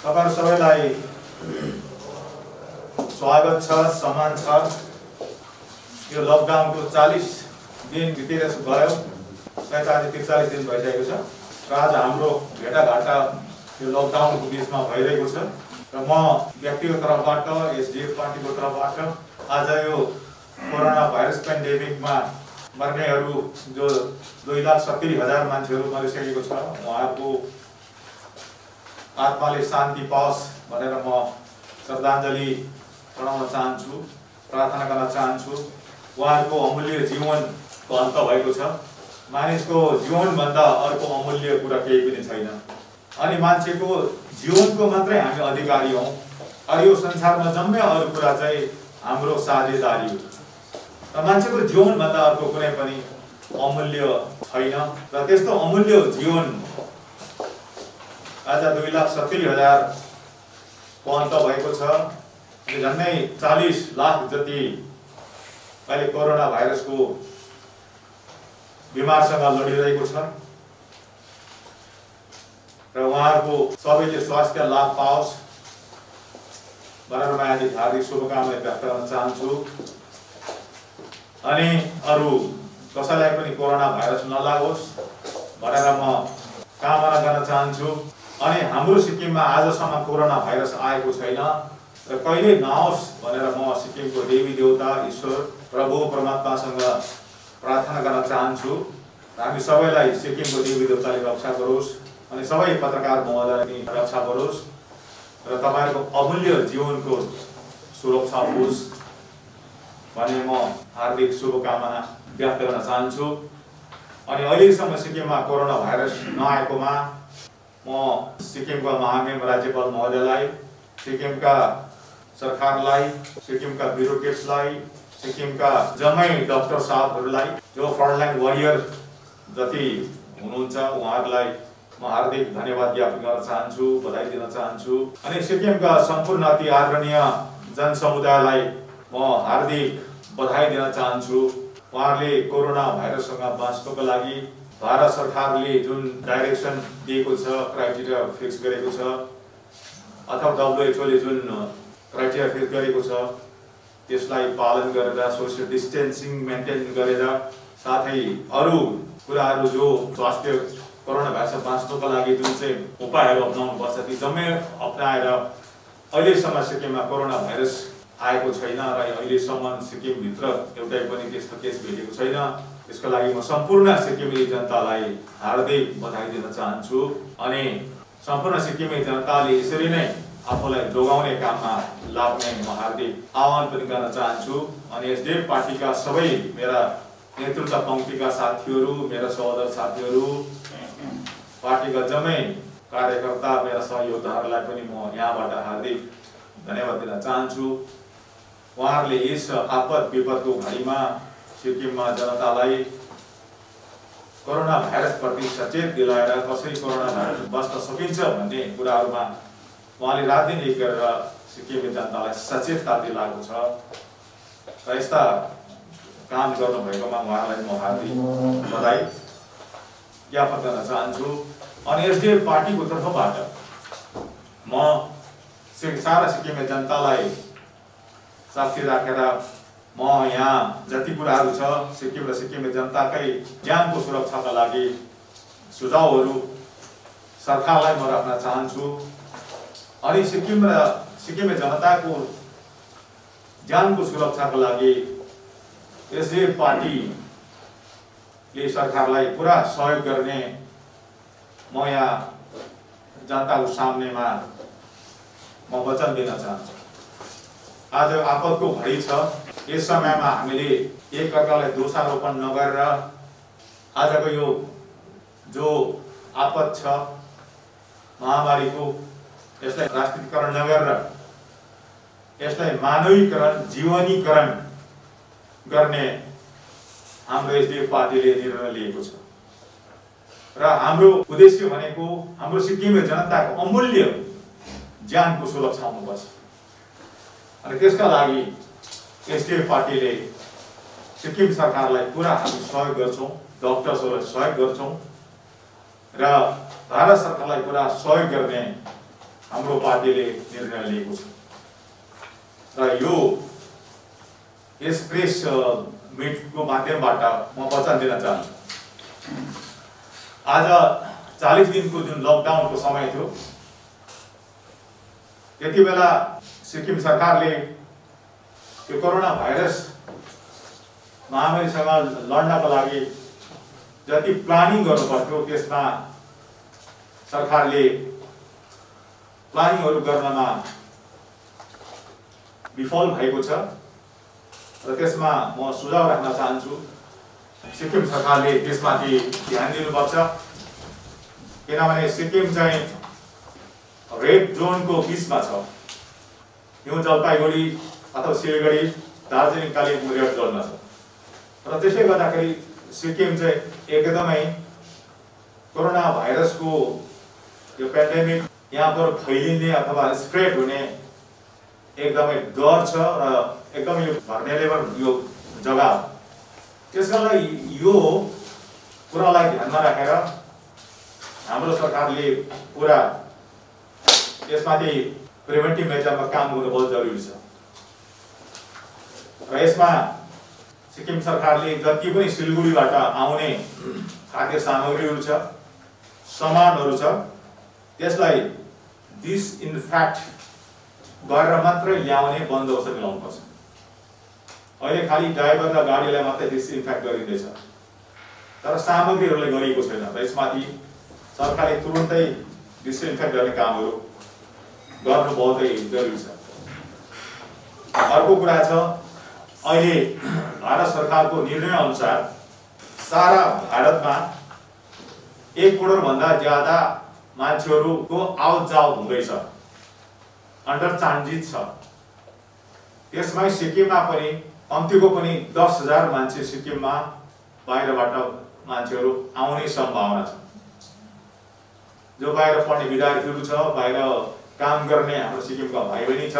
तपाईहरु सबैलाई स्वागत छ, सम्मान छ। यो लकडाउनको 40 दिन बितेर गयो, 43 दिन भइसकेको छ र आज हाम्रो भेटाघाटा यो लकडाउनको बीचमा भइरहेको छ र म व्यक्तिगत तर्फबाट, एसडीएफ पार्टीको तर्फबाट आज यो कोरोना भाइरस पेन्डेमिकमा मर्नेहरू जो 2,70,000 मान्छेहरू मरिसकेको छ, उहाँहरूको आत्माले शान्ति पाओस् भनेर म श्रद्धाञ्जली चढाउन चाहन्छु, प्रार्थना गर्न चाहन्छु। उहाँहरूको अमूल्य जीवनको अन्त भएको छ। मानिसको जीवनभन्दा अर्को अमूल्य कुरा केही पनि छैन। अनि मान्छेको जीवनको मात्रै हामी अधिकारी हौं। अरू यो संसारमा जम्मै अरू कुरा चाहिँ हाम्रो साझेदारी हो। र मान्छेको जीवनभन्दा अर्को कुनै पनि अमूल्य छैन र त्यस्तो अमूल्य जीवन आज 2,70,000 को अन्त भएको छ। झन्डै 40 लाख जति अहिले कोरोना भाइरसको बिमारसँग लडिरहेको छ र उहाँहरूको सबैले स्वास्थ्य लाभ पाओस् भनेर म आज हार्दिक शुभकामना व्यक्त गर्न चाहन्छु। अनि अरू कसैलाई पनि कोरोना भाइरस नलागोस् भनेर म कामना गर्न चाहन्छु। अनि हाम्रो सिक्किममा आजसम्म कोरोना भाइरस आएको छैन र कहिले नआओस् भनेर म सिक्किमको देवी देवता, ईश्वर, प्रभु परमात्मासँग प्रार्थना गर्न चाहन्छु। हामी सबैलाई सिक्किमको देवी देवताले रक्षा गरोस् अनि सबै पत्रकार महोदयले रक्षा गरोस् र तपाईहरुको अमूल्य जीवनको सुरक्षा होस् भन्ने म हार्दिक शुभकामना व्यक्त गर्न चाहन्छु। अनि अहिलेसम्म सिक्किममा कोरोना भाइरस नआएकोमा म सिक्किमका महामहिम राज्यपाल महोदयलाई, सिक्किमका सरकारलाई, सिक्किमका ब्युरोक्रेट्सलाई, सिक्किमका जम्मै डाक्टर साहबहरूलाई, जो फ्रन्टलाइन वारियर जति हुनुहुन्छ उहाँहरूलाई म हार्दिक धन्यवाद ज्ञापन गर्न चाहन्छु, बधाई दिन चाहन्छु। अनि सिक्किमका सम्पूर्ण अति आदरणीय जनसमुदायलाई म हार्दिक बधाई दिन चाहन्छु। उहाँहरूले कोरोना भाइरससँग बाँच्नको लागि भारत सरकारले जुन डाइरेक्सन दिएको छ, क्राइटेरिया फिक्स गरेको छ अथवा WHO ले जुन क्राइटेरिया फिक्स गरेको छ त्यसलाई पालन गरेर सोशल डिस्टेन्सिङ मेन्टेन गरेर साथै अरू कुराहरू जो स्वास्थ्य कोरोना भाइरस बाँच्नको लागि जुन चाहिँ उपायहरू अपनाउनु पर्छ ती जम्मै अपनाएर अहिलेसम्म सिक्किममा कोरोना भाइरस आएको छैन र अहिलेसम्म सिक्किमभित्र एउटै पनि त्यस्तो केस भेटेको छैन। त्यसको लागि म सम्पूर्ण सिक्किमेली जनतालाई हार्दिक बधाई दिन चाहन्छु। अनि सम्पूर्ण सिक्किमेली जनताले यसरी नै आफूलाई जोगाउने काममा लाग्ने म हार्दिक आह्वान पनि गर्न चाहन्छु। अनि एसडीएफ पार्टीका सबै मेरा नेतृत्व पंक्तिका साथीहरू, मेरा सहोदर साथीहरू, पार्टीका जम्मै कार्यकर्ता, मेरा सहयोद्धाहरूलाई पनि म यहाँबाट हार्दिक धन्यवाद दिन चाहन्छु। उहाँहरूले यस आपद विपदको घडीमा सिक्किममा जनतालाई कोरोना भाइरस प्रति सचेत दिलाएर कसरी कोरोना भाइरस बच्न सकिन्छ भन्ने कुराहरूमा उहाँले रात दिन एक गरेर सिक्किमे जनतालाई सचेतता दिलाएको छ र यस्ता काम गर्नुभएकोमा उहाँलाई म हार्दिक बधाई ज्ञापन गर्न चाहन्छु। अनि एसडीएफ पार्टीको तर्फबाट म सारा सिक्किमे जनतालाई साथी राखेर म यहाँ जति कुराहरू छ सिक्किम र सिक्किमे जनताकै ज्यानको सुरक्षाका लागि सुझावहरू सरकारलाई म राख्न चाहन्छु। अनि सिक्किम र सिक्किमे जनताको ज्यानको सुरक्षाका लागि एसडीएफ पार्टीले सरकारलाई पुरा सहयोग गर्ने म यहाँ जनताको सामनेमा म वचन दिन चाहन्छु। आज आपदको घडी छ। यस समयमा हामीले एकअर्कालाई दोषारोपण नगरेर आजको यो जो आपद छ महामारीको यसलाई राष्ट्रियकरण नगरेर यसलाई मानवीकरण, जीवनीकरण गर्ने हाम्रो एसडीएफ पार्टीले निर्णय लिएको छ र हाम्रो उद्देश्य भनेको हाम्रो सिक्किमे जनताको अमूल्य ज्यानको सुरक्षा हुनुपर्छ। अनि त्यसका लागि एसडीएफ पार्टीले सिक्किम सरकारलाई पुरा हामी सहयोग गर्छौं, डाक्टर्सहरूलाई सहयोग गर्छौं र भारत सरकारलाई पुरा सहयोग गर्ने हाम्रो पार्टीले निर्णय लिएको छ। र यो यस प्रेस मिटको माध्यमबाट म वचन दिन चाहन्छु। आज 40 दिनको जुन लकडाउनको समय थियो, त्यति बेला सिक्किम सरकारले यो कोरोना भाइरस महामारीसँग लड्नको लागि जति प्लानिङ गर्नु पर्थ्यो त्यसमा सरकारले प्लानिङहरू गर्नमा विफल भएको छ र त्यसमा म सुझाव राख्न चाहन्छु सिक्किम सरकारले त्यसमाथि ध्यान दिनुपर्छ। किनभने सिक्किम चाहिँ रेड जोनको बिचमा छ। न्यू जलपाइगुडी अथवा सिलगढी, दार्जिलिङ, कालिम्पोङ रेड जोनमा छ र त्यसले गर्दाखेरि सिक्किम चाहिँ एकदमै कोरोना भाइरसको यो पेन्डेमिक यहाँ पर फैलिने अथवा स्प्रेड हुने एकदमै डर छ र एकदमै यो भर्नेलेबल यो जग्गा हो। त्यसकारण यो कुरालाई ध्यानमा राखेर हाम्रो सरकारले पुरा यसमाथि प्रिभेन्टिभ मेजरमा काम गर्नु बहुत जरुरी छ र यसमा सिक्किम सरकारले जति पनि सिलगढीबाट आउने खाद्य सामग्रीहरू छ, सामानहरू छ, त्यसलाई डिसइन्फेक्ट गरेर मात्रै ल्याउने बन्दोबस्त मिलाउनुपर्छ। अहिले खालि ड्राइभर र गाडीलाई मात्रै डिसइन्फेक्ट गरिँदैछ तर सामग्रीहरूले गरिएको छैन र यसमाथि सरकारले तुरुन्तै डिसइन्फेक्ट गर्ने कामहरू गर्नु बहुतै जरुरी छ। अर्को कुरा छ, अहिले भारत सरकारको निर्णय अनुसार सारा भारतमा 1 करोड भन्दा ज्यादा मान्छेहरूको आउट जाउट हुँदैछ, अन्डर ट्रान्जिट छ। त्यसमै सिक्किममा पनि कम्तीको पनि 10,000 मान्छे सिक्किममा बाहिरबाट मान्छेहरू आउने सम्भावना छ। जो बाहिर पढ्ने विद्यार्थीहरू छ, बाहिर काम गर्ने हाम्रो सिक्किमका भाइ बहिनी छ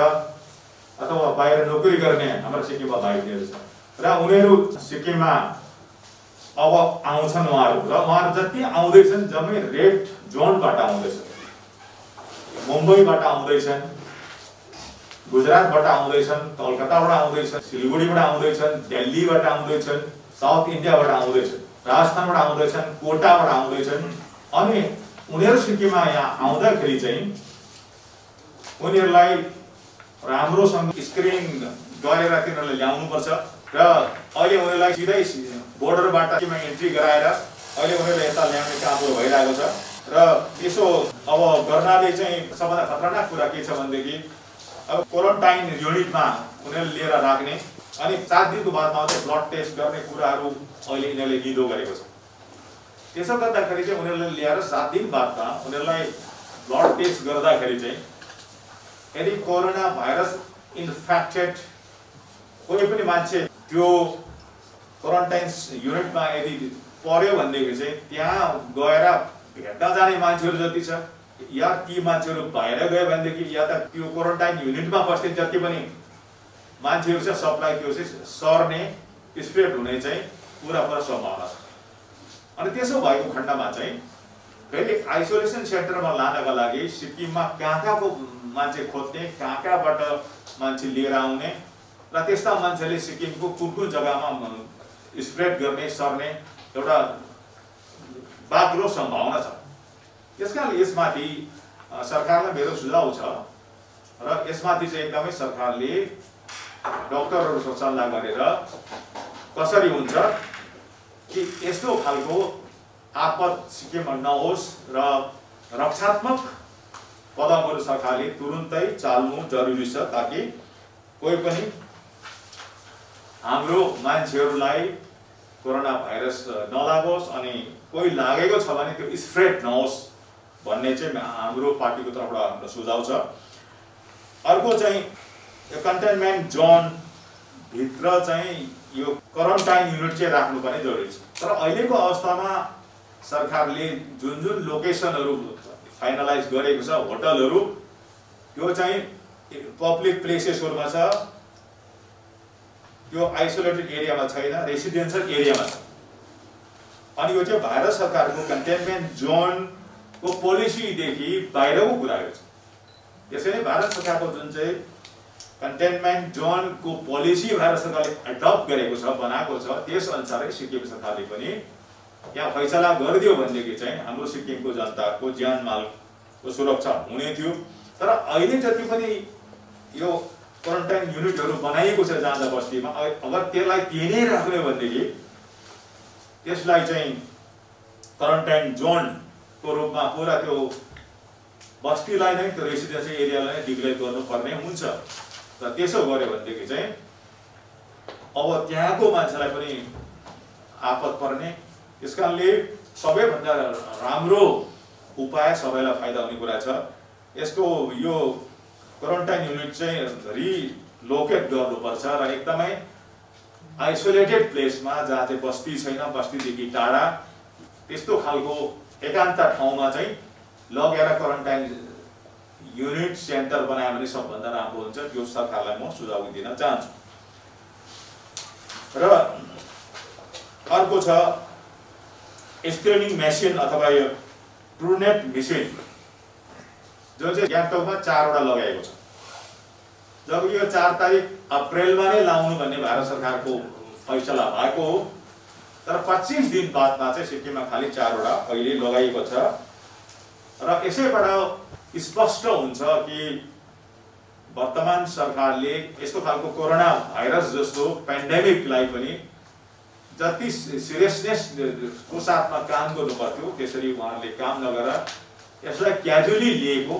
अथवा बाहिर नोकरी गर्ने हाम्रो सिक्किमका भाइ बहिनीहरू छ र उनीहरू सिक्किममा अब आउँछन् उहाँहरू जति आउँदैछन् जम्मै रेड जोनबाट आउँदैछन्। मुम्बईबाट आउँदैछन्, गुजरातबाट आउँदैछन्, कलकत्ताबाट आउँदैछन्, सिलगढीबाट आउँदैछन्, दिल्लीबाट आउँदैछन्, साउथ इन्डियाबाट आउँदैछन्, राजस्थानबाट आउँदैछन्, कोटाबाट आउँदैछन्। अनि उनीहरू सिक्किममा यहाँ आउँदाखेरि चाहिँ उनीहरूलाई राम्रोसँग स्क्रिनिङ गरेर तिनीहरूलाई ल्याउनुपर्छ र अहिले उनीहरूलाई सिधै बोर्डरबाट सिक्किममा एन्ट्री गराएर अहिले उनीहरूले यता ल्याउने कामहरू भइरहेको छ र त्यसो अब गर्नाले चाहिँ सबभन्दा खतरनाक कुरा के छ भनेदेखि अब क्वारेन्टाइन युनिटमा उनीहरूले लिएर राख्ने अनि 7 दिनको बादमा मात्रै ब्लड टेस्ट गर्ने कुराहरू अहिले यिनीहरूले निदो गरेको छ। त्यसो गर्दाखेरि चाहिँ उनीहरूले ल्याएर 7 दिन बादमा उनीहरूलाई ब्लड टेस्ट गर्दाखेरि चाहिँ यदि कोरोना भाइरस इन्फेक्टेड कोही पनि मान्छे त्यो क्वारेन्टाइन युनिटमा यदि पर्यो भनेदेखि चाहिँ त्यहाँ गएर भेट्न जाने मान्छेहरू जति छ या ती मान्छेहरू बाहिर गयो भनेदेखि या त त्यो क्वारेन्टाइन युनिटमा बस्ने जति पनि मान्छेहरू छ सबलाई त्यो चाहिँ सर्ने, स्प्रेड हुने चाहिँ पुरा सम्भावना छ। अनि त्यसो भएको खण्डमा चाहिँ फेरि आइसोलेसन सेन्टरमा लानका लागि सिक्किममा कहाँको मान्छे खोज्ने, कहाँबाट मान्छे लिएर आउने र त्यस्ता मान्छेले सिक्किमको कुन जग्गामा स्प्रेड गर्ने, सर्ने एउटा बाक्लो सम्भावना छ। त्यसकारण यसमाथि सरकारलाई मेरो सुझाव छ र यसमाथि चाहिँ एकदमै सरकारले डाक्टरहरूसँग सल्लाह गरेर कसरी हुन्छ कि यस्तो खालको आपद सिक्किममा नहोस् र रक्षात्मक कदमहरू सरकारले तुरुन्तै चाल्नु जरुरी छ ताकि कोही पनि हाम्रो मान्छेहरूलाई कोरोना भाइरस नलागोस् अनि कोही लागेको छ भने त्यो स्प्रेड नहोस् भन्ने चाहिँ हाम्रो पार्टीको तर्फबाट हाम्रो सुझाव छ। अर्को चाहिँ यो कन्टेनमेन्ट जोन भित्र चाहिँ यो क्वारेन्टाइन युनिट चाहिँ राख्नु पनि जरुरी छ। तर अहिलेको अवस्थामा सरकारले जुन लोकेसनहरू फाइनलाइज गरेको छ, होटलहरू त्यो चाहिँ पब्लिक प्लेसेसहरुमा छ, त्यो आइसोलेटेड एरियामा छैन, रेसिडेन्सियल एरियामा छ। अनि यो चाहिँ भारत सरकारको कन्टेनमेन्ट जोनको पोलिसीदेखि बाहिरको कुरा हो। त्यसैले भारत सरकारको जुन चाहिँ कन्टेनमेन्ट जोनको पोलिसी भारत सरकारले एडप्ट गरेको छ, बनाएको छ, त्यस अनुसारै सिक्किम सरकारले पनि यहाँ फैसला गरिदियो भनेदेखि चाहिँ हाम्रो सिक्किमको जनताको ज्यान मालको सुरक्षा हुने थियो। तर अहिले जति पनि यो क्वारेन्टाइन युनिटहरू बनाइएको छ जहाँ बस्तीमा, अगर त्यसलाई त्यही नै राख्ने भनेदेखि त्यसलाई चाहिँ क्वारेन्टाइन जोनको रूपमा पुरा त्यो बस्तीलाई नै, त्यो रेसिडेन्सियल एरियालाई नै डिक्लेयर गर्नुपर्ने हुन्छ। र त्यसो गर्यो भनेदेखि चाहिँ अब त्यहाँको मान्छेलाई पनि आपत पर्ने। त्यस कारणले सबैभन्दा राम्रो उपाय, सबैलाई फाइदा हुने कुरा छ, यसको यो क्वारेन्टाइन युनिट चाहिँ रिलोकेट गर्नुपर्छ र एकदमै आइसोलेटेड प्लेसमा जहाँ चाहिँ बस्ती छैन, बस्तीदेखि टाढा त्यस्तो खालको एकान्त ठाउँमा चाहिँ लगेर क्वारेन्टाइन युनिट सेन्टर बनायो भने सबभन्दा राम्रो हुन्छ। त्यो सरकारलाई म सुझाव दिन चाहन्छु। र अर्को छ स्क्रिनिङ मेसिन अथवा यो ट्रुनेट मेसिन, जो चाहिँ गान्तोकमा 4 वटा लगाएको छ। जब यो 4 तारिक अप्रेलमा नै लाउनु भन्ने भारत सरकारको फैसला भएको हो, तर 25 दिन बादमा चाहिँ सिक्किममा खालि 4 वटा अहिले लगाइएको छ। र यसैबाट स्पष्ट हुन्छ कि वर्तमान सरकारले यस्तो खालको कोरोना भाइरस जस्तो पेन्डेमिकलाई पनि जति सिरियसनेसको साथमा काम गर्नु पर्थ्यो त्यसरी उहाँहरूले काम नगरेर यसलाई क्याजुअली लिएको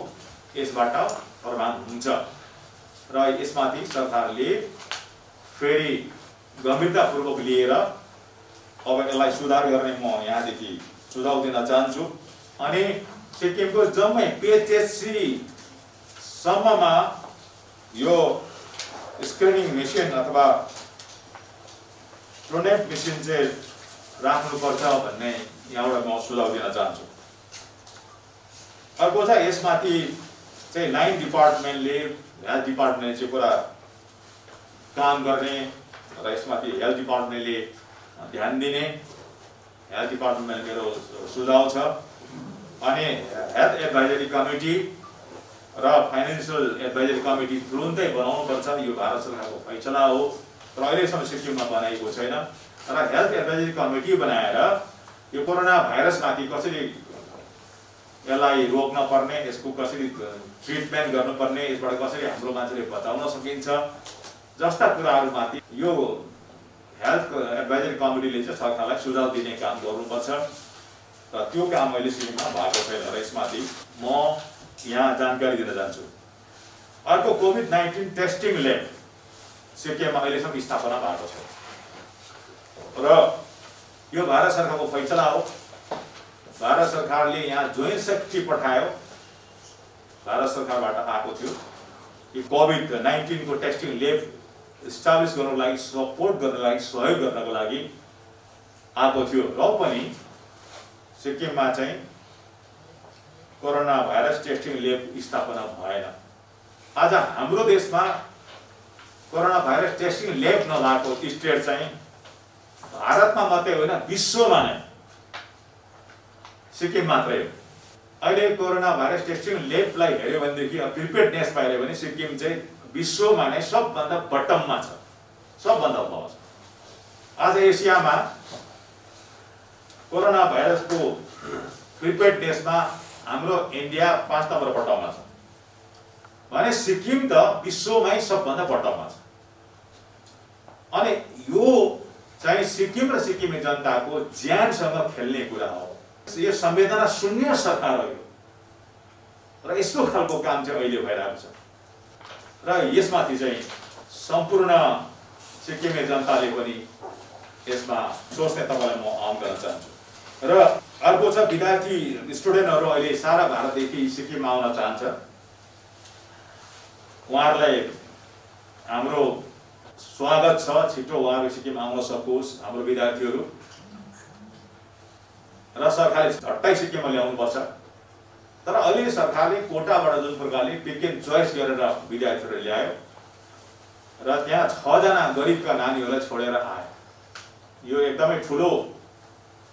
यसबाट प्रमाण हुन्छ। र यसमाथि सरकारले फेरि गम्भीरतापूर्वक लिएर अब यसलाई सुधार गर्ने म यहाँदेखि सुझाव दिन चाहन्छु। अनि सिक्किमको जम्मै पिएचएससी सम्ममा यो स्क्रिनिङ मेसिन अथवा ट्रुनेट मेसिन चाहिँ राख्नुपर्छ भन्ने यहाँबाट म सुझाव दिन चाहन्छु। अर्को छ यसमाथि चाहिँ लाइन डिपार्टमेन्टले, हेल्थ डिपार्टमेन्टले चाहिँ पुरा काम गर्ने र यसमाथि हेल्थ डिपार्टमेन्टले ध्यान दिने, हेल्थ डिपार्टमेन्टले मेरो सुझाव छ। अनि हेल्थ एडभाइजरी कमिटी र फाइनेन्सियल एडभाइजरी कमिटी तुरुन्तै बनाउनुपर्छ। यो भारत सरकारको फैसला हो र अहिलेसम्म सिक्किममा बनाएको छैन। र हेल्थ एडभाइजरी कमिटी बनाएर यो कोरोना भाइरसमाथि कसरी यसलाई रोक्न पर्ने, यसको कसरी ट्रिटमेन्ट गर्नुपर्ने, यसबाट कसरी हाम्रो मान्छेले बचाउन सकिन्छ जस्ता कुराहरूमाथि यो हेल्थ एडभाइजरी कमिटीले चाहिँ सरकारलाई सुझाव दिने काम गर्नुपर्छ। र त्यो काम अहिले सिक्किममा भएको छैन र यसमाथि म यहाँ जानकारी दिन चाहन्छु। अर्को कोभिड-19 टेस्टिङ ल्याब सिक्किममा अहिलेसम्म स्थापना भएको छ र यो भारत सरकारको फैसला हो। भारत सरकारले यहाँ जोइन्ट सेक्रेटरी पठायो, भारत सरकारबाट आएको थियो कि कोभिड-19 को टेस्टिङ ल्याब इस्टाब्लिस गर्नको लागि, सपोर्ट गर्नको लागि, सहयोग गर्नको लागि आएको थियो। र पनि सिक्किममा चाहिँ कोरोना भाइरस टेस्टिङ ल्याब स्थापना भएन। आज हाम्रो देशमा कोरोना भाइरस टेस्टिङ ल्याब नभएको स्टेट चाहिँ भारतमा मात्रै होइन, विश्वमा नै सिक्किम मात्रै हो। अहिले कोरोना भाइरस टेस्टिङ ल्याबलाई हेर्यो भनेदेखि प्रिपेयर्डनेस हेर्यो भने सिक्किम चाहिँ विश्वमा नै सबभन्दा बटममा छ, सबभन्दा तल छ। आज एसियामा कोरोना भाइरसको प्रिपेयर्डनेसमा हाम्रो इन्डिया 5 नम्बर बटममा छ भने सिक्किम त विश्वमै सबभन्दा बटममा छ। अनि यो चाहिँ सिक्किम र सिक्किमे जनताको ज्यानसँग खेल्ने कुरा हो। यो संवेदना शून्य सरकार हो र यस्तो खालको काम चाहिँ अहिले भइरहेको छ र यसमाथि चाहिँ सम्पूर्ण सिक्किमे जनताले पनि यसमा सोच्ने तपाईलाई म आह्वान गर्न चाहन्छु। र अर्को छ विद्यार्थी स्टुडेन्टहरू अहिले सारा भारतदेखि सिक्किममा आउन चाहन्छ। उहाँहरूलाई हाम्रो स्वागत छ, छिटो उहाँहरू सिक्किम आउन सकोस् हाम्रो विद्यार्थीहरू र सरकारले झट्टै सिक्किममा ल्याउनुपर्छ। तर अहिले सरकारले कोटाबाट जुन प्रकारले पिक एन्ड चोइस गरेर विद्यार्थीहरू ल्यायो र त्यहाँ 6 जना गरिबका नानीहरूलाई छोडेर आए। यो एकदमै ठुलो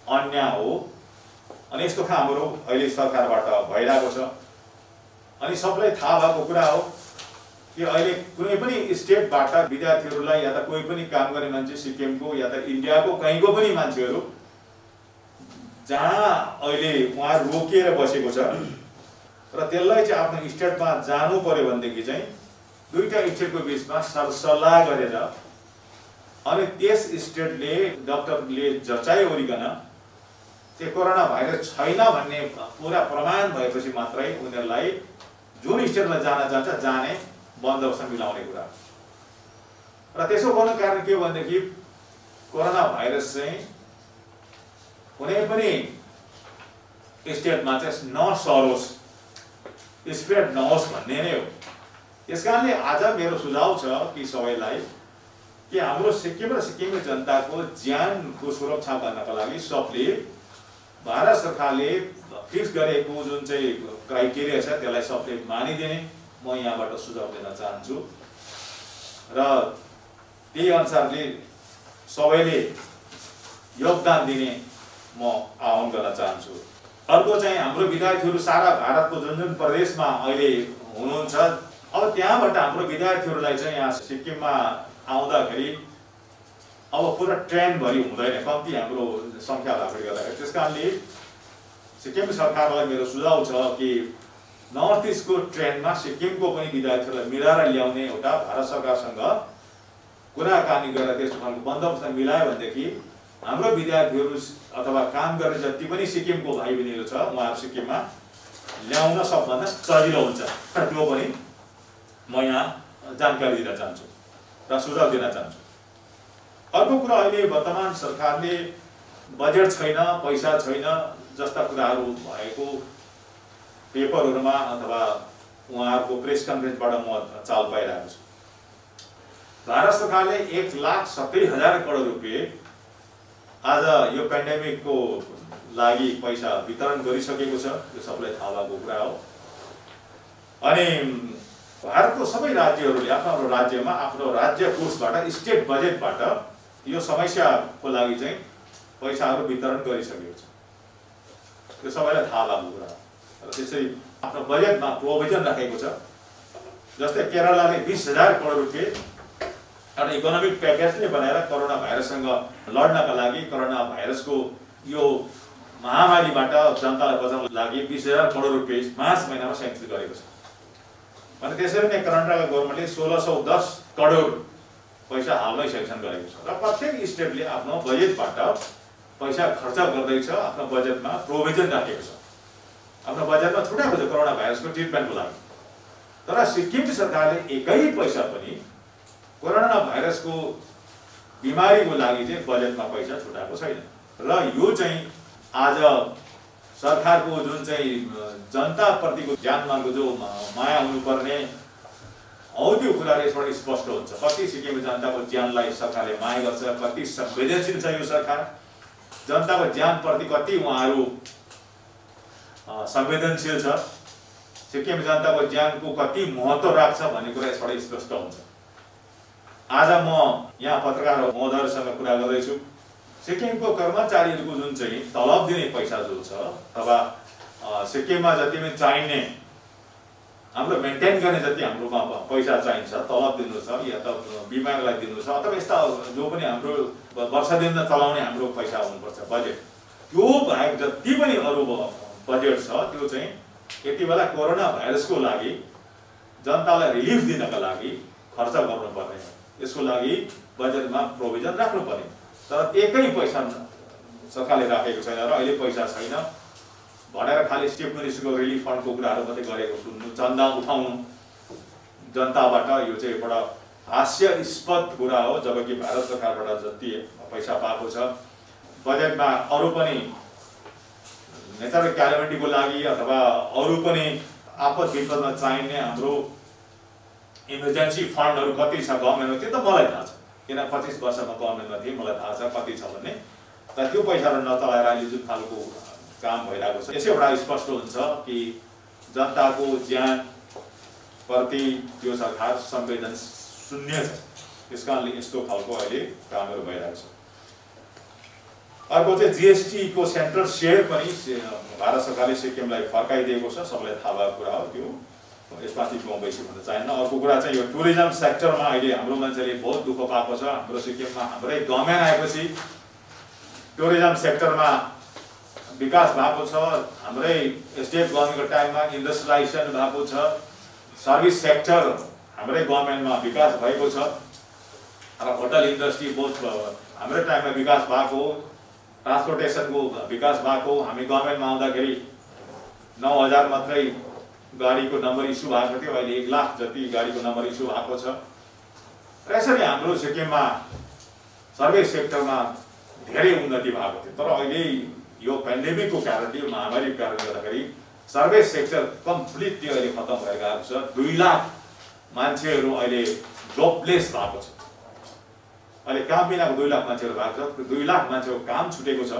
अन्याय हो। अनि यस्तो कामहरू अहिले सरकारबाट भइरहेको छ। अनि सबैलाई थाहा भएको कुरा हो कि अहिले कुनै पनि स्टेटबाट विद्यार्थीहरूलाई या त कोही पनि काम गर्ने मान्छे सिक्किमको या त इन्डियाको कहीँको पनि मान्छेहरू जहाँ अहिले उहाँहरू रोकिएर बसेको छ र त्यसलाई चाहिँ आफ्नो स्टेटमा जानु पर्यो भनेदेखि चाहिँ दुईटा स्टेटको बिचमा सरसल्लाह गरेर अनि त्यस स्टेटले डक्टरले जचाइ ओरिकन त्यो कोरोना भाइरस छैन भन्ने पुरा प्रमाण भएपछि मात्रै उनीहरूलाई जुन स्टेटमा जान जान्छ जाने बन्दोबस्त मिलाउने कुरा। र त्यसो गर्नु कारण के हो भनेदेखि कोरोना भाइरस चाहिँ कुनै पनि स्टेटमा चाहिँ नसरोस्, स्प्रेड नहोस् भन्ने नै हो। यसकारणले आज मेरो सुझाव छ कि सबैलाई कि हाम्रो सिक्किम र सिक्किमे जनताको ज्यानको सुरक्षा गर्नका लागि सबले भारत सरकारले फिक्स गरेको जुन चाहिँ क्राइटेरिया छ त्यसलाई सबले मानिदिने म यहाँबाट सुझाव दिन चाहन्छु र त्यही अनुसारले सबैले योगदान दिने म आह्वान गर्न चाहन्छु। अर्को चाहिँ हाम्रो विद्यार्थीहरू सारा भारतको जुन जुन प्रदेशमा अहिले हुनुहुन्छ, अब त्यहाँबाट हाम्रो विद्यार्थीहरूलाई चाहिँ यहाँ सिक्किममा आउँदाखेरि अब पुरा ट्रेनभरि हुँदैन, कम्ती हाम्रो सङ्ख्या भएकोले गर्दाखेरि। त्यस कारणले सिक्किम सरकारलाई मेरो सुझाव छ कि नर्थ इस्टको ट्रेनमा सिक्किमको पनि विद्यार्थीहरूलाई मिलाएर ल्याउने एउटा भारत सरकारसँग कुराकानी गरेर त्यस्तो खालको बन्दोबस्त मिलायो भनेदेखि हाम्रो विद्यार्थीहरू अथवा काम गर्ने जति पनि सिक्किमको भाइ बहिनीहरू छ उहाँहरू सिक्किममा ल्याउन सबभन्दा सजिलो हुन्छ। त्यो पनि म यहाँ जानकारी दिन चाहन्छु र सुझाव दिन चाहन्छु। अर्को कुरा, अहिले वर्तमान सरकारले बजेट छैन, पैसा छैन जस्ता कुराहरू भएको पेपरहरूमा अथवा उहाँहरूको प्रेस कन्फरेन्सबाट म चाल पाइरहेको छु। भारत सरकारले 1,70,000 करोड रुपियाँ आज यो पेन्डेमिकको लागि पैसा वितरण गरिसकेको छ। यो सबैलाई थाहा भएको कुरा हो। अनि भारतको सबै राज्यहरूले आफ्नो राज्यमा आफ्नो राज्य कोषबाट स्टेट बजेटबाट यो समस्याको लागि चाहिँ पैसाहरू वितरण गरिसकेको छ। यो सबैलाई थाहा भएको कुरा हो र त्यसरी आफ्नो बजेटमा प्रोभिजन राखेको छ। जस्तै केरलाले 20,000 करोड रुपियाँ एउटा इकोनोमिक प्याकेज नै बनाएर कोरोना भाइरससँग लड्नका लागि, कोरोना भाइरसको यो महामारीबाट जनतालाई बचाउनको लागि 20,000 करोड रुपियाँ मार्च महिनामा स्याङ्सन गरेको छ। अनि त्यसरी नै कर्नाटक गभर्नमेन्टले 1610 करोड पैसा हालमै स्याङ्सन गरेको छ र प्रत्येक स्टेटले आफ्नो बजेटबाट पैसा खर्च गर्दैछ, आफ्नो बजेटमा प्रोभिजन राखेको छ, आफ्नो बजेटमा छुट्याएको छ कोरोना भाइरसको ट्रिटमेन्टको लागि। तर सिक्किम सरकारले एकै पैसा पनि कोरोना भाइरसको बिमारीको लागि चाहिँ बजेटमा पैसा छुट्याएको छैन। र यो चाहिँ आज सरकारको जुन चाहिँ जनताप्रतिको ज्यानमालको जो माया हुनुपर्ने हौ त्यो कुराले यसबाट स्पष्ट हुन्छ। कति सिक्किमे जनताको ज्यानलाई सरकारले माया गर्छ, कति संवेदनशील छ यो सरकार, जनताको ज्यानप्रति कति उहाँहरू संवेदनशील छ, सिक्किम जनताको ज्यानको कति महत्त्व राख्छ भन्ने कुरा यसबाट स्पष्ट हुन्छ। आज म यहाँ पत्रकार महोदयहरूसँग कुरा गर्दैछु। सिक्किमको कर्मचारीहरूको जुन चाहिँ तलब दिने पैसा जो छ अथवा सिक्किममा जति पनि चाहिने हाम्रो मेन्टेन गर्ने जति हाम्रोमा पैसा चाहिन्छ, तलब दिनु छ या त बिमारलाई दिनु छ अथवा यस्ता जो पनि हाम्रो वर्ष दिन चलाउने हाम्रो पैसा हुनुपर्छ बजेट, त्यो बाहेक जति पनि अरू बजेट छ त्यो चाहिँ यति बेला कोरोना भाइरसको लागि जनतालाई रिलिफ दिनका लागि खर्च गर्नुपर्ने हो। यसको लागि बजेटमा प्रोभिजन राख्नुपर्ने, तर एकै पैसा सरकारले राखेको छैन र अहिले पैसा छैन भनेर खालि स्टेट मिनिस्ट्रीको रिलिफ फन्डको कुराहरू मात्रै गरेको सुन्नु, चन्दा उठाउनु जनताबाट, यो चाहिँ एउटा हास्यास्पद कुरा हो। जबकि भारत सरकारबाट जति पैसा पाएको छ बजेटमा अरू पनि नेचरल क्यालेमिटीको लागि अथवा अरू पनि आपद विपदमा चाहिने हाम्रो इमर्जेन्सी फन्डहरू कति छ गभर्मेन्टमा त्यो त मलाई थाहा छ, किन 25 वर्षमा गभर्मेन्टमा थिएँ, मलाई थाहा छ कति छ भन्ने। तर त्यो पैसाहरू नचलाएर अहिले जुन खालको काम भइरहेको छ यसै एउटा स्पष्ट हुन्छ कि जनताको ज्यान प्रति यो सरकार संवेदन शून्य छ। त्यस कारणले यस्तो खालको अहिले कामहरू भइरहेको छ। अर्को चाहिँ जीएसटी को सेन्ट्रल सेयर पनि भारत सरकारले सिक्किमलाई फर्काइदिएको छ, सबैलाई थाहा भएको कुरा हो। त्यो यसमाथि बेसी भन्न चाहन्न। अर्को कुरा चाहिँ यो टुरिज्म सेक्टरमा अहिले हाम्रो मान्छेले बहुत दुःख पाएको छ। हाम्रो सिक्किममा हाम्रै गभर्नमेन्ट आएपछि टुरिज्म सेक्टरमा विकास भएको छ। हाम्रै स्टेट गभर्नमेन्टको टाइममा इन्डस्ट्रियलाइजेसन भएको छ। सर्भिस सेक्टर हाम्रै गभर्नमेन्टमा विकास भएको छ र होटल इन्डस्ट्री बहुत हाम्रै टाइममा विकास भएको। ट्रान्सपोर्टेसनको विकास भएको। हामी गभर्नमेन्टमा आउँदाखेरि 9000 मात्रै गाडीको नम्बर इस्यु भएको थियो, अहिले 1 लाख जति गाडीको नम्बर इस्यु भएको छ। र यसरी हाम्रो सिक्किममा सर्भिस सेक्टरमा धेरै उन्नति भएको थियो। तर अहिले यो पेन्डेमिकको कारणले, महामारीको कारणले गर्दाखेरि सर्भिस सेक्टर कम्प्लिटली अहिले खत्तम भएर गएको छ। 2 लाख मान्छेहरू अहिले जबलेस भएको छ। अहिले काम बिनाको 2 लाख मान्छेहरू भएको छ। 2 लाख मान्छेको काम छुटेको छ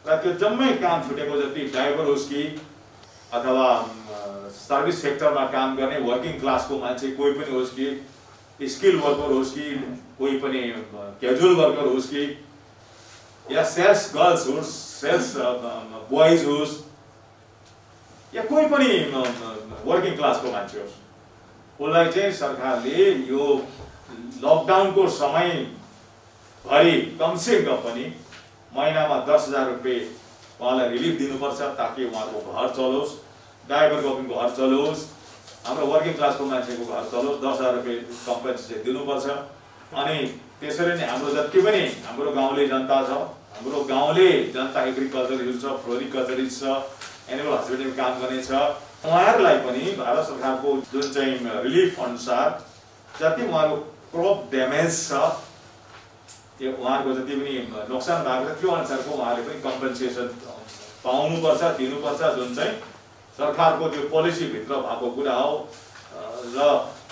र त्यो जम्मै काम छुटेको जति ड्राइभर होस् कि अथवा सर्भिस सेक्टरमा काम गर्ने वर्किङ क्लासको मान्छे कोही पनि होस् कि स्किल वर्कर होस् कि कोही पनि क्याजुअल वर्कर होस् कि या सेल्स गर्ल्स होस्, सेल्स बोइज होस् या कोही पनि वर्किङ क्लासको मान्छे होस्, उसलाई चाहिँ सरकारले यो लकडाउनको समय भरि कमसे कम पनि महिनामा 10,000 रुपियाँ उहाँलाई रिलिफ दिनुपर्छ ताकि उहाँको घर चलोस्, ड्राइभरको पनि घर चलोस्, हाम्रो वर्किङ क्लासको मान्छेको घर चलोस्। 10,000 रुपियाँ कम्पेन्सेसन दिनुपर्छ। अनि त्यसरी नै हाम्रो जति पनि हाम्रो गाउँले जनता छ, हाम्रो गाउँले जनता एग्रिकल्चरिस्ट छ, फ्लोरिकल्चरिस्ट छ, एनिमल हस्पिटलमा काम गर्ने छ, उहाँहरूलाई पनि भारत सरकारको जुन चाहिँ रिलिफ अनुसार जति उहाँको क्रप ड्यामेज छ, त्यो उहाँको जति पनि नोक्सान भएको छ त्यो अनुसारको उहाँले पनि कम्पेन्सेसन पाउनुपर्छ, दिनुपर्छ, जुन चाहिँ सरकारको त्यो पोलिसीभित्र भएको कुरा हो। र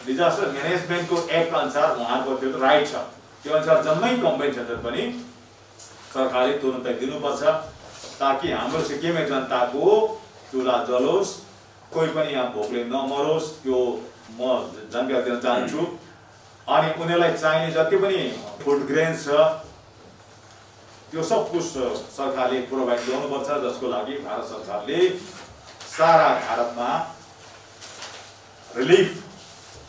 डिजास्टर म्यानेजमेन्टको एक्ट अनुसार उहाँको त्यो राइट छ, त्यो अनुसार जम्मै कम्पेन्सेसन पनि सरकारले तुरुन्तै दिनुपर्छ ताकि हाम्रो सिक्किमे जनताको चुला जलोस्, कोही पनि यहाँ भोकले नमरोस्। त्यो म जानकारी दिन चाहन्छु। अनि उनीहरूलाई चाहिने जति पनि फुड ग्रेन्स छ त्यो सब कुछ सरकारले प्रोभाइड गर्नुपर्छ, जसको लागि भारत सरकारले सारा भारतमा रिलिफ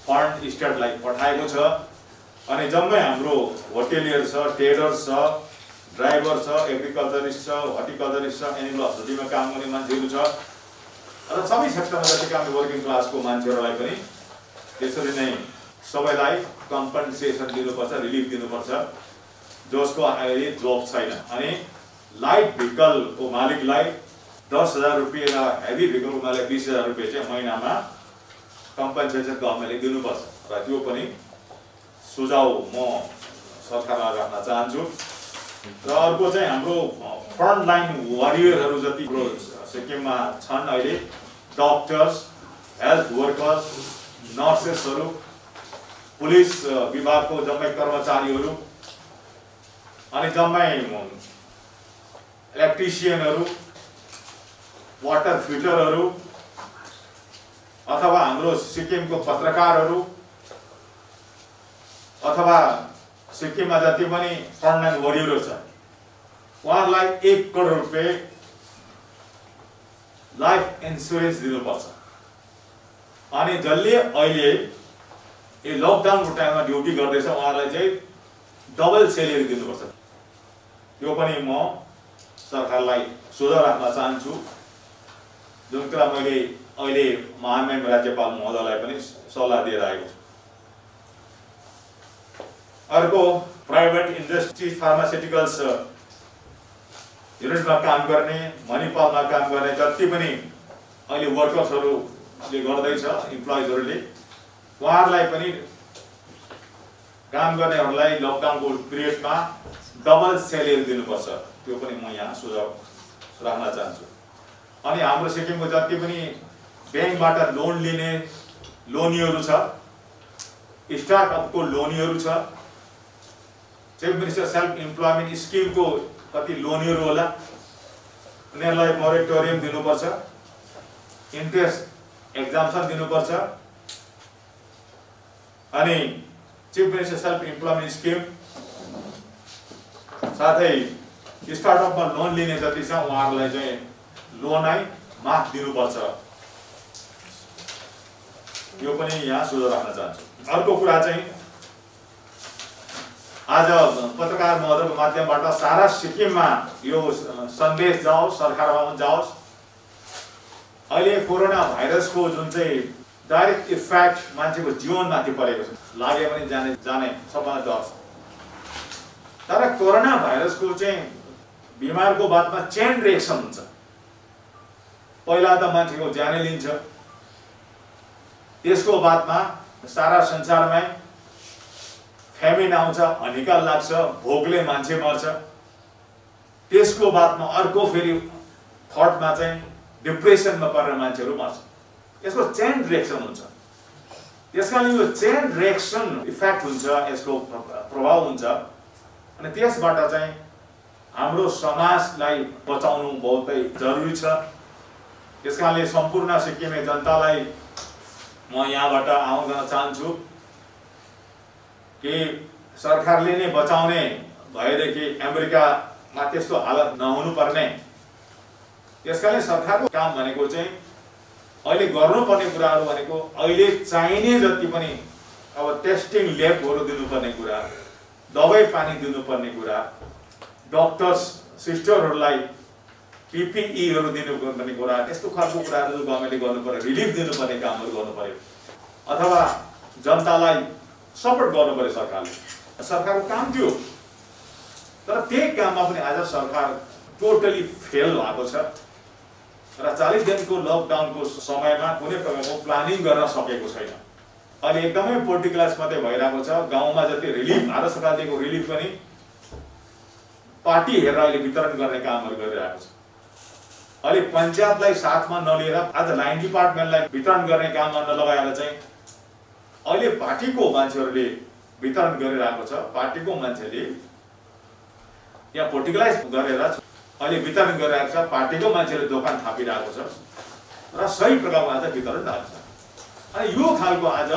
फन्ड स्टेटलाई पठाएको छ। अनि जम्मै हाम्रो होटेलियर छ, ट्रेडर्स छ, ड्राइभर छ, एग्रिकल्चरिस्ट छ, हर्टिकल्चरिस्ट छ, एनिमल हस्पिटलमा काम गर्ने मान्छेहरू छ र सबै क्षेत्रमा जति काम वर्किङ क्लासको मान्छेहरूलाई पनि त्यसरी नै सबैलाई कम्पनसेसन दिनुपर्छ, रिलिफ दिनुपर्छ, जसको अहिले जब छैन। अनि लाइट भेहिकलको मालिकलाई 10,000 रुपियाँ र हेभी भेहिकलको मालिकलाई 20,000 रुपियाँ चाहिँ महिनामा कम्पनसेसन गभर्नमेन्टले दिनुपर्छ। र त्यो पनि सुझाव म सरकारलाई राख्न चाहन्छु। र अर्को चाहिँ हाम्रो फ्रन्ट लाइन वारियरहरू जति सिक्किममा छन् अहिले, डक्टर्स, हेल्थ वर्कर्स, नर्सेसहरू, पुलिस विभागको जम्मै कर्मचारीहरू, अनि जम्मै इलेक्ट्रिसियनहरू, वाटर फिल्टरहरू, अथवा हाम्रो सिक्किमको पत्रकारहरू, अथवा सिक्किममा जति पनि फ्रन्टलाइन वरियरहरू छ उहाँहरूलाई 1 करोड रुपियाँ लाइफ इन्सुरेन्स दिनुपर्छ। अनि जसले अहिले यो लकडाउनको टाइममा ड्युटी गर्दैछ उहाँहरूलाई चाहिँ डबल सेलेरी दिनुपर्छ। त्यो पनि म सरकारलाई सुझाव राख्न चाहन्छु, जुन कुरा मैले अहिले महामहिम राज्यपाल महोदयलाई पनि सल्लाह दिएर आएको छु। अर्को प्राइभेट इन्डस्ट्री, फार्मास्युटिकल्स युनिटमा काम गर्ने, मणिपालमा काम गर्ने जति पनि अहिले वर्कर्सहरूले गर्दैछ, इम्प्लोइजहरूले, उहाँहरूलाई पनि काम गर्नेहरूलाई लकडाउनको पिरियडमा डबल सेलेरी दिनुपर्छ। त्यो पनि म यहाँ सुझाव राख्न चाहन्छु। अनि हाम्रो सिक्किमको जति पनि ब्याङ्कबाट लोन लिने लोनीहरू छ, स्टार्टअपको लोनीहरू छ, चिफ मिनिस्टर सेल्फ इम्प्लोइमेन्ट स्किमको कति लोनीहरू होला, उनीहरूलाई मोरेटोरियम दिनुपर्छ, इन्ट्रेस्ट एक्जाम्सन दिनुपर्छ। अनि chief minister self employment scheme साथै स्टार्टअपमा लोन लिने जति छ उहाँहरूलाई चाहिँ लोनै माफ दिनुपर्छ। यो पनि यहाँ सुझाव राख्न चाहन्छु। अर्को कुरा चाहिँ आज पत्रकार महोदयको माध्यमबाट सारा सिक्किममा यो सन्देश जाओस्, सरकारमा पनि जाओस्, अहिले कोरोना भाइरसको जुन चाहिँ डाइरेक्ट इफेक्ट मान्छेको जीवनमाथि परेको छ, लागे पनि जाने सबैलाई डर छ। तर कोरोना भाइरसको चाहिँ बिमारको बादमा चेन रिएक्सन हुन्छ। पहिला त मान्छेको ज्यानै लिन्छ, त्यसको बादमा सारा संसारमै फेमिन आउँछ, हनिकाल लाग्छ, भोकले मान्छे मर्छ, त्यसको बादमा अर्को फेरि थटमा चाहिँ डिप्रेसनमा परेर मान्छेहरू मर्छ। यसको चेन रिएक्सन हुन्छ। त्यसकारण यो चेन रिएक्सन इफेक्ट हुन्छ, यसको प्रभाव हुन्छ। अनि त्यसबाट चाहिँ हाम्रो समाजलाई बचाउनु बहुतै जरुरी छ। त्यसकारणले सम्पूर्ण सिक्किमे जनतालाई म यहाँबाट आह्वान गर्न चाहन्छु कि सरकारले नै बचाउने भएदेखि अमेरिकामा त्यस्तो हालत नहुनु पर्ने। त्यसकारण सरकारको काम भनेको चाहिँ अहिले गर्नुपर्ने कुराहरू भनेको अहिले चाहिने जति पनि अब टेस्टिङ ल्याबहरू दिनुपर्ने कुरा, दबाई पानी दिनुपर्ने कुरा, डक्टर्स सिस्टरहरूलाई PPEहरू दिनुपर्ने कुरा, त्यस्तो खालको कुराहरू गभर्मेन्टले गर्नु पर्यो। रिलिफ दिनुपर्ने कामहरू गर्नु पर्यो अथवा जनतालाई सपोर्ट गर्नु पर्यो सरकारले। सरकारको काम थियो, तर त्यही काममा पनि आज सरकार टोटली फेल भएको छ र 40 दिनको लकडाउनको समयमा कुनै प्रकारको प्लानिङ गर्न सकेको छैन। अहिले एकदमै पोलिटिकलाइज मात्रै भइरहेको छ। गाउँमा जति रिलिफ भारत सरकारले दिएको रिलिफ पनि पार्टी हेरेर अहिले वितरण गर्ने कामहरू गरिरहेको छ। अहिले पञ्चायतलाई साथमा नलिएर आज लाइन डिपार्टमेन्टलाई वितरण गर्ने काममा नलगाएर चाहिँ अहिले पार्टीको मान्छेहरूले वितरण गरिरहेको छ। पार्टीको मान्छेले यहाँ पोलिटिकलाइज गरेर अहिले वितरण गरिरहेको छ। पार्टीको मान्छेले दोकान थापिरहेको छ र सही प्रकारको आज वितरण भएको छ। अनि यो खालको आज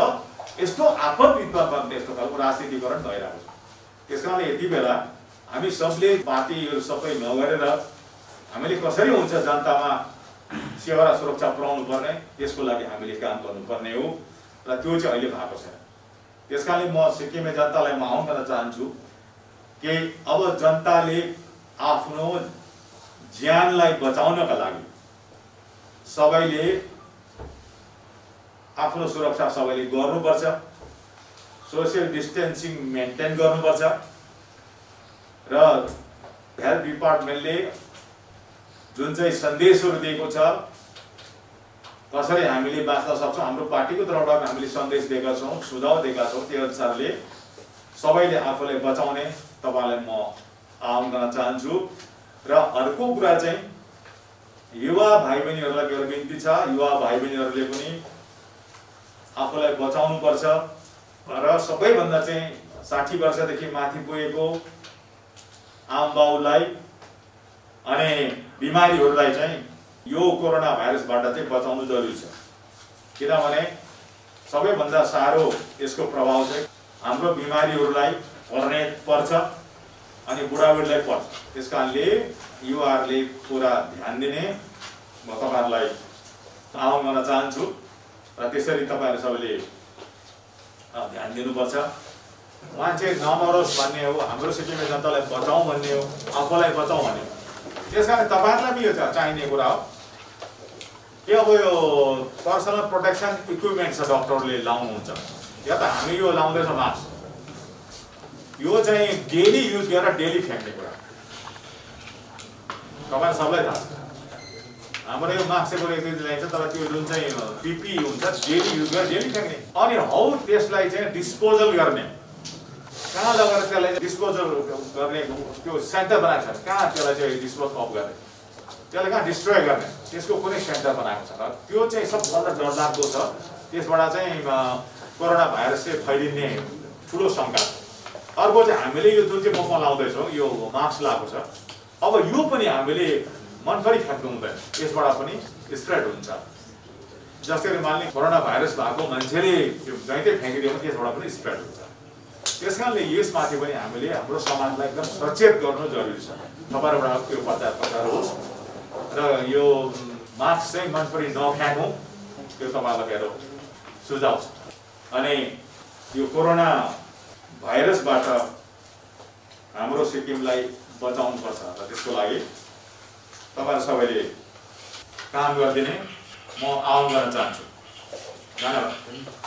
यस्तो आपद विपदमा यस्तो खालको राजनीतिकरण भइरहेको छ। त्यसकारणले यति बेला हामी सबले पार्टीहरू सबै नगरेर हामीले कसरी हुन्छ जनतामा सेवा र सुरक्षा पुर्याउनु पर्ने, त्यसको लागि हामीले काम गर्नुपर्ने हो र त्यो चाहिँ अहिले भएको छैन। त्यसकारणले म सिक्किमे जनतालाई म आह्वान गर्न चाहन्छु कि अब जनताले आफ्नो ज्यानलाई बचाउनका लागि सबैले आफ्नो सुरक्षा सबैले गर्नुपर्छ। सोसियल डिस्टेन्सिङ मेन्टेन गर्नुपर्छ र हेल्थ डिपार्टमेन्टले जुन चाहिँ सन्देशहरू दिएको छ कसरी हामीले बाँच्न सक्छौँ, हाम्रो पार्टीको तर्फबाट हामीले सन्देश दिएका छौँ, सुझाव दिएका छौँ, त्यो अनुसारले सबैले आफूलाई बचाउने तपाईँलाई म आह्वान गर्न चाहन्छु। र अर्को कुरा चाहिँ युवा भाइ बहिनीहरूलाई मेरो बिन्ती छ, युवा भाइ बहिनीहरूले पनि आफूलाई बचाउनु पर्छ र सबैभन्दा चाहिँ 60 वर्षदेखि माथि पुगेको आमबाउलाई अनि बिमारीहरूलाई चाहिँ यो कोरोना भाइरसबाट चाहिँ बचाउनु जरुरी छ। किनभने सबैभन्दा साह्रो यसको प्रभाव चाहिँ हाम्रो बिमारीहरूलाई पर्छ अनि बुढाबुढीलाई पर्छ। त्यसकारणले युवाहरूले पुरा ध्यान दिने म तपाईहरुलाई आह्वान गर्न चाहन्छु र त्यसरी तपाईहरु सबैले ध्यान दिनुपर्छ। मान्छे नमरोस् भन्ने हो, हाम्रो सिक्किमे जनतालाई बचाऊ भन्ने हो, आफूलाई बचाऊ भन्ने हो। त्यसकारण तपाईहरुलाई पनि यो चाहिने कुरा हो कि अब यो पर्सनल प्रोटेक्सन इक्विपमेन्ट छ डक्टरले लाउनुहुन्छ, या त हामी यो लाउँदैछौँ मास्क, यो चाहिँ डेली युज गरेर डेली फ्याँक्ने कुरा तपाईहरु सबैलाई थाहा छ। हाम्रो यो मास्कको एक दिन ल्याइन्छ तर त्यो जुन चाहिँ पिपी हुन्छ डेली युज गरेर डेली फ्याँक्ने, अनि हौ त्यसलाई चाहिँ डिस्पोजल गर्ने, कहाँ लगेर त्यसलाई डिस्पोजल गर्ने त्यो सेन्टर बनाएको छ, कहाँ त्यसलाई चाहिँ डिस्पोज अफ गर्ने, त्यसलाई कहाँ डिस्ट्रोय गर्ने, त्यसको कुनै सेन्टर बनाएको छ र त्यो चाहिँ सबभन्दा डरलाग्दो छ। त्यसबाट चाहिँ कोरोना भाइरस चाहिँ फैलिने ठुलो शंका छ। अर्को चाहिँ हामीले यो जुन चाहिँ मुखमा लाउँदैछौँ यो मास्क लगाएको छ, अब यो पनि हामीले मनभरि फ्याँक्नु हुँदैन, यसबाट पनि स्प्रेड हुन्छ। जसरी मान्ने कोरोना भाइरस भएको मान्छेले त्यो जहीँतै फ्याँकिदियो भने त्यसबाट पनि स्प्रेड हुन्छ। त्यसकारणले यसमाथि पनि हामीले हाम्रो समाजलाई एकदम सचेत गर्नु जरुरी छ। तपाईँहरूबाट त्यो प्रचार होस् र यो मास्क चाहिँ मनपरी नफ्याँकौँ, त्यो तपाईँलाई मेरो सुझाव छ। अनि यो कोरोना भाइरसबाट हाम्रो सिक्किमलाई बचाउनुपर्छ र त्यसको लागि तपाईहरु सबैले काम गरिदिने म आह्वान गर्न चाहन्छु। धन्यवाद।